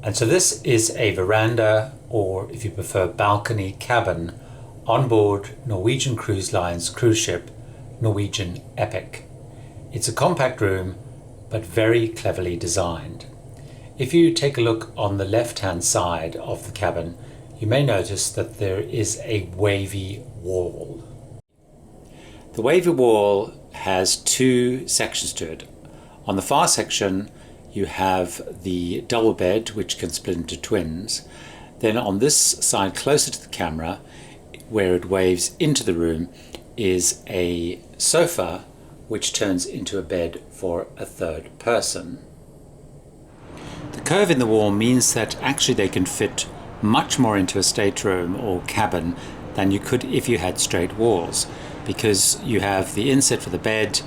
And so this is a veranda, or if you prefer balcony cabin, on board Norwegian Cruise Line's cruise ship Norwegian Epic. It's a compact room but very cleverly designed. If you take a look on the left hand side of the cabin, you may notice that there is a wavy wall. The wavy wall has two sections to it. On the far section you have the double bed, which can split into twins. Then on this side, closer to the camera, where it waves into the room, is a sofa which turns into a bed for a third person. The curve in the wall means that actually they can fit much more into a stateroom or cabin than you could if you had straight walls, because you have the inset for the bed,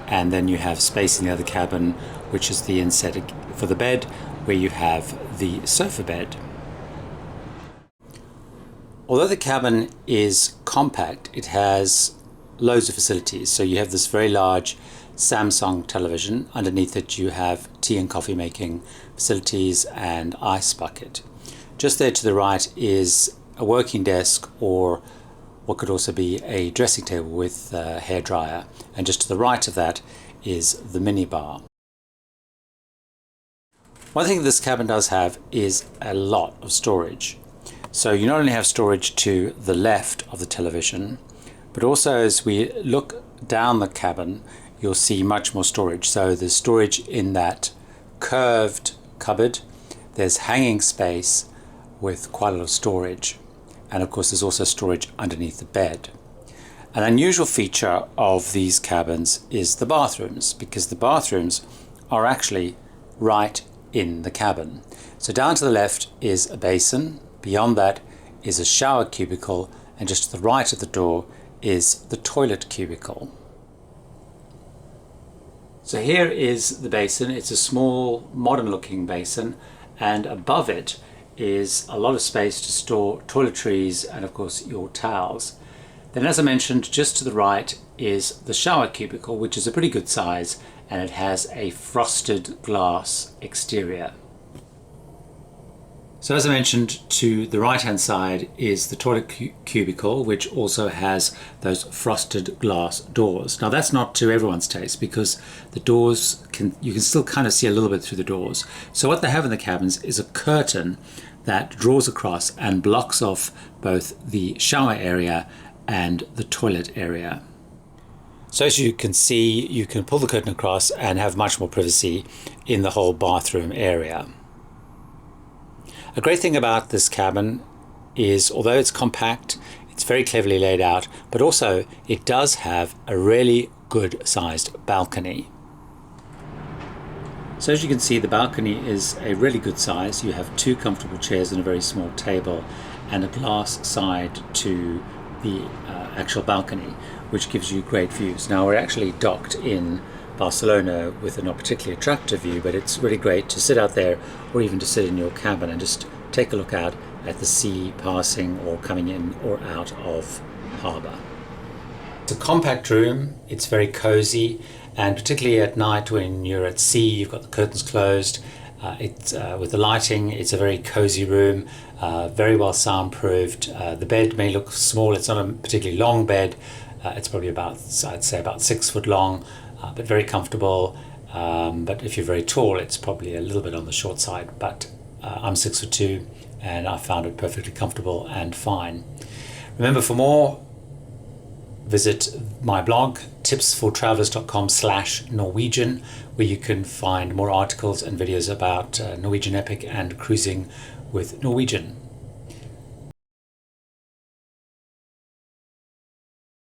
and then you have space in the other cabin, which is the inset for the bed, where you have the sofa bed. Although the cabin is compact, it has loads of facilities. So you have this very large Samsung television. Underneath it you have tea and coffee making facilities and ice bucket. Just there to the right is a working desk, or what could also be a dressing table with a hairdryer. And just to the right of that is the minibar. One thing this cabin does have is a lot of storage. So you not only have storage to the left of the television, but also as we look down the cabin, you'll see much more storage. So there's storage in that curved cupboard, there's hanging space with quite a lot of storage, and of course there's also storage underneath the bed. An unusual feature of these cabins is the bathrooms, because the bathrooms are actually right in the cabin. So down to the left is a basin, beyond that is a shower cubicle, and just to the right of the door is the toilet cubicle. So here is the basin. It's a small modern looking basin, and above it is a lot of space to store toiletries and of course your towels. Then, as I mentioned, just to the right is the shower cubicle, which is a pretty good size, and it has a frosted glass exterior. So as I mentioned, to the right hand side is the toilet cubicle, which also has those frosted glass doors. Now that's not to everyone's taste, because the doors you can still kind of see a little bit through the doors. So what they have in the cabins is a curtain that draws across and blocks off both the shower area and the toilet area. So as you can see, you can pull the curtain across and have much more privacy in the whole bathroom area. A great thing about this cabin is, although it's compact, it's very cleverly laid out, but also it does have a really good sized balcony. So as you can see, the balcony is a really good size. You have two comfortable chairs and a very small table, and a glass side to the actual balcony, which gives you great views. Now we're actually docked in Barcelona with a not particularly attractive view, but it's really great to sit out there, or even to sit in your cabin and just take a look out at the sea passing or coming in or out of harbour. It's a compact room, it's very cosy, and particularly at night when you're at sea, you've got the curtains closed, with the lighting, it's a very cosy room, very well soundproofed. The bed may look small, it's not a particularly long bed, it's probably about, I'd say about 6 foot long, but very comfortable. But if you're very tall, it's probably a little bit on the short side, but I'm 6'2", and I found it perfectly comfortable and fine. Remember, for more, visit my blog tipsfortravelers.com/Norwegian, where you can find more articles and videos about Norwegian Epic and cruising with Norwegian.